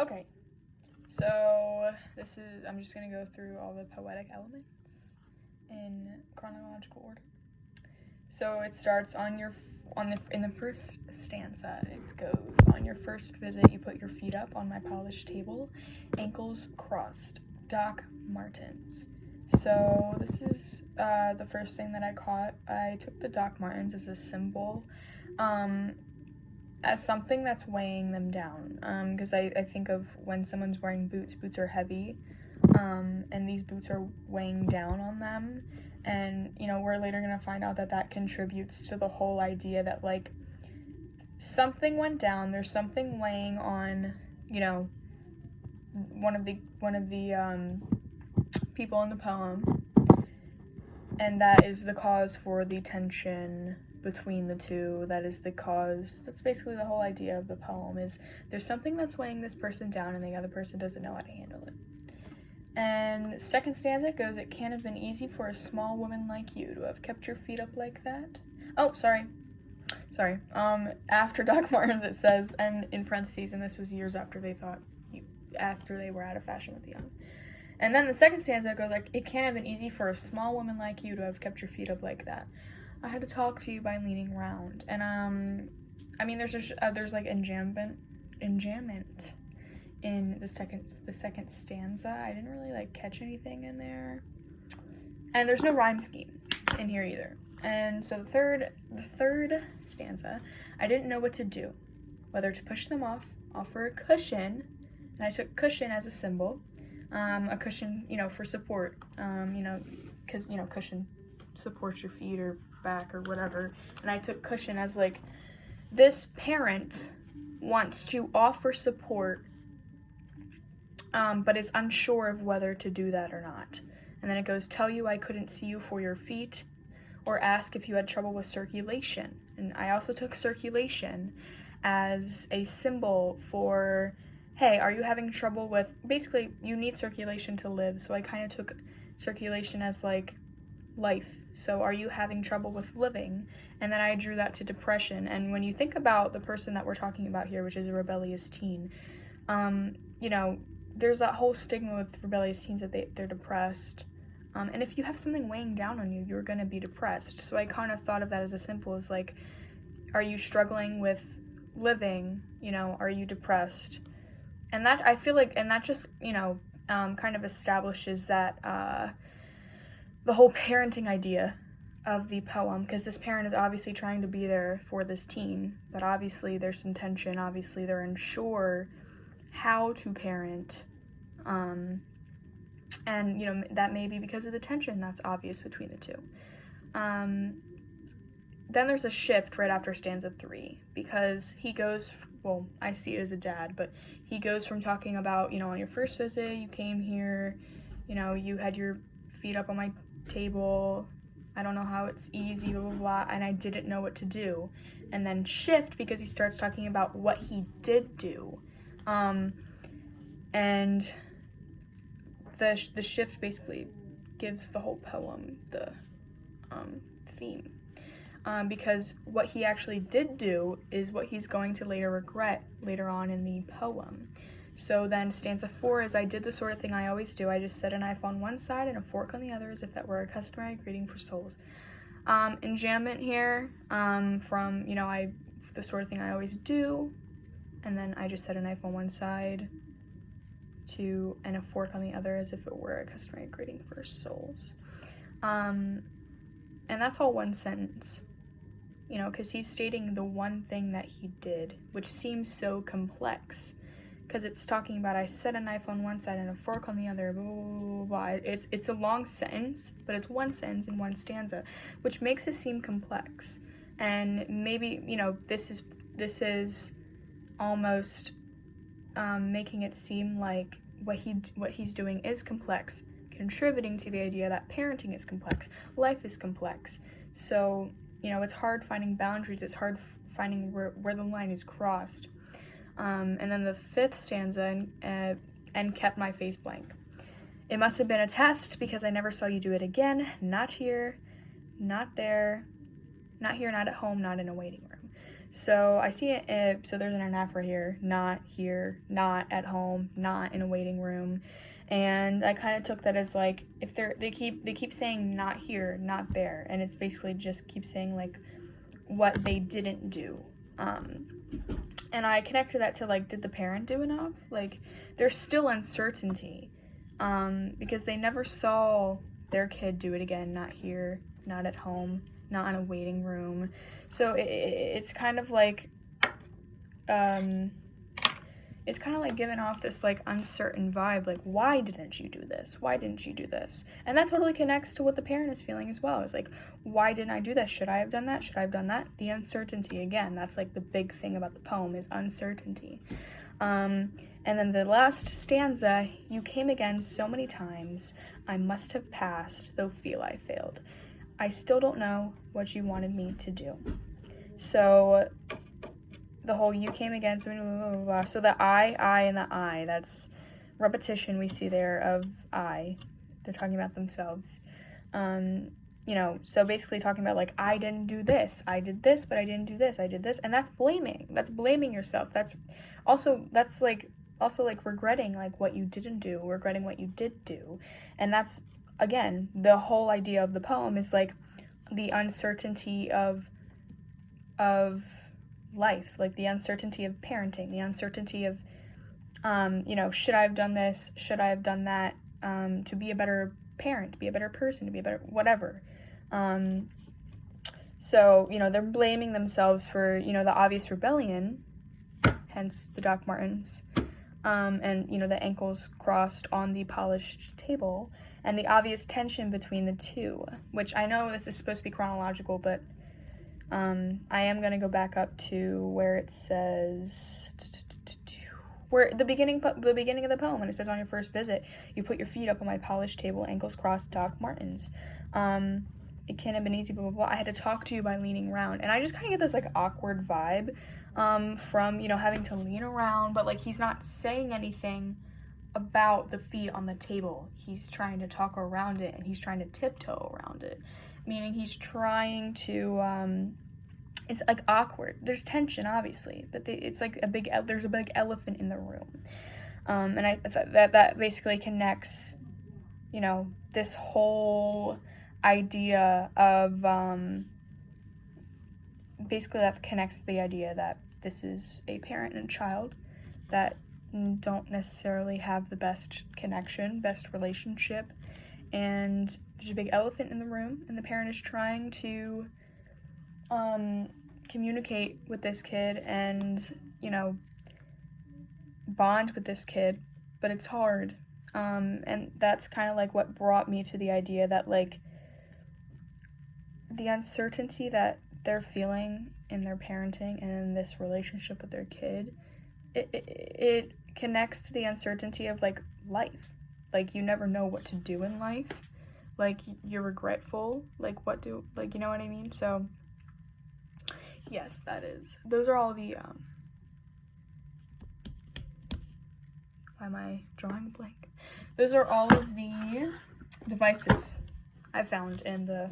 Okay, so I'm just gonna go through all the poetic elements in chronological order. So it starts in the first stanza. It goes, on your first visit, you put your feet up on my polished table, ankles crossed, Doc Martens. So this is the first thing that I caught. I took the Doc Martens as a symbol, as something that's weighing them down. Because I think of when someone's wearing boots, boots are heavy, and these boots are weighing down on them. And, we're later going to find out that contributes to the whole idea that, like, something went down, there's something weighing on, one of the people in the poem, and that is the cause for the tension between the two. That's basically the whole idea of the poem, is there's something that's weighing this person down and the other person doesn't know how to handle it. And second stanza goes, it can't have been easy for a small woman like you to have kept your feet up like that. Oh, sorry. After Doc Martens it says, and in parentheses, and this was years after they were out of fashion with the young. And then the second stanza goes like, it can't have been easy for a small woman like you to have kept your feet up like that. I had to talk to you by leaning round. And there's like enjambment in the second stanza. I didn't really like catch anything in there, and there's no rhyme scheme in here either. And so the third stanza, I didn't know what to do, whether to push them off, offer a cushion, and I took cushion as a symbol, a cushion, for support, because cushion supports your feet or back or whatever, and I took cushion as like, this parent wants to offer support, but is unsure of whether to do that or not. And then it goes, tell you I couldn't see you for your feet, or ask if you had trouble with circulation. And I also took circulation as a symbol for, hey, are you having trouble with, basically, you need circulation to live, so I kind of took circulation as, like, life. So are you having trouble with living? And then I drew that to depression. And when you think about the person that we're talking about here, which is a rebellious teen, there's that whole stigma with rebellious teens that they're depressed. And if you have something weighing down on you, you're going to be depressed. So I kind of thought of that as a simple as like, are you struggling with living? Are you depressed? And that, I feel like, and that just, kind of establishes that, the whole parenting idea of the poem, because this parent is obviously trying to be there for this teen, but obviously there's some tension, obviously they're unsure how to parent, and that may be because of the tension that's obvious between the two. Then there's a shift right after stanza 3, because he goes, well, I see it as a dad, but he goes from talking about, on your first visit, you came here, you had your feet up on my table, I don't know how it's easy, blah, blah, blah, and I didn't know what to do. And then shift, because he starts talking about what he did do. And the shift basically gives the whole poem the theme. Because what he actually did do is what he's going to later regret later on in the poem. So then stanza 4 is, I did the sort of thing I always do. I just set a knife on one side and a fork on the other as if that were a customary greeting for souls. Enjambment here, from, the sort of thing I always do, and then I just set a knife on one side and a fork on the other as if it were a customary greeting for souls. And that's all one sentence, because he's stating the one thing that he did, which seems so complex, because it's talking about, I set a knife on one side and a fork on the other, blah, blah, blah, blah. It's a long sentence, but it's one sentence in one stanza, which makes it seem complex. And maybe, this is almost making it seem like what he's doing is complex, contributing to the idea that parenting is complex, life is complex. So, it's hard finding boundaries, it's hard finding where the line is crossed. And then the 5th stanza, and kept my face blank. It must have been a test, because I never saw you do it again. Not here, not there, not here, not at home, not in a waiting room. So I see it, so there's an anaphora here, not at home, not in a waiting room. And I kind of took that as like, if they keep saying not here, not there, and it's basically just keep saying like what they didn't do. And I connected that to like, did the parent do enough? Like, there's still uncertainty, because they never saw their kid do it again, not here, not at home, not in a waiting room. So it's kind of like, it's kind of like giving off this like uncertain vibe, like, why didn't you do this? Why didn't you do this? And that totally connects to what the parent is feeling as well. It's like, why didn't I do this? Should I have done that? Should I have done that? The uncertainty, again, that's like the big thing about the poem, is uncertainty. And then the last stanza, you came again so many times, I must have passed, though feel I failed. I still don't know what you wanted me to do. So the whole you came again, so blah, blah, blah. So the I, and the I, that's repetition we see there of I. They're talking about themselves. You know, so basically talking about like, I didn't do this, I did this, but I didn't do this, I did this, and that's blaming yourself. That's like regretting like what you didn't do, regretting what you did do. And that's, again, the whole idea of the poem is like the uncertainty of life, like the uncertainty of parenting, the uncertainty of, you know, should I have done this, should I have done that, to be a better parent, to be a better person, to be a better whatever. So, you know, they're blaming themselves for, you know, the obvious rebellion, hence the Doc Martens, and, you know, the ankles crossed on the polished table, and the obvious tension between the two, which I know this is supposed to be chronological, but I am going to go back up to where it says, where the beginning of the poem, when it says, on your first visit, you put your feet up on my polished table, ankles crossed, Doc Martens. It can't have been easy, blah, blah, blah. I had to talk to you by leaning around. And I just kind of get this, like, awkward vibe from, you know, having to lean around, but, like, he's not saying anything about the feet on the table. He's trying to talk around it, and he's trying to tiptoe around it. Meaning he's trying to, it's, like, awkward. There's tension, obviously, but it's, like, there's a big elephant in the room. And that basically connects, you know, this whole idea of, basically that connects the idea that this is a parent and a child that don't necessarily have the best connection, best relationship, and there's a big elephant in the room, and the parent is trying to communicate with this kid and, you know, bond with this kid, but it's hard. And that's kind of like what brought me to the idea that, like, the uncertainty that they're feeling in their parenting and in this relationship with their kid, it connects to the uncertainty of, like, life. Like, you never know what to do in life. Like, you're regretful. Like, you know what I mean? So, yes, those are all the, why am I drawing a blank? Those are all of the devices I found in the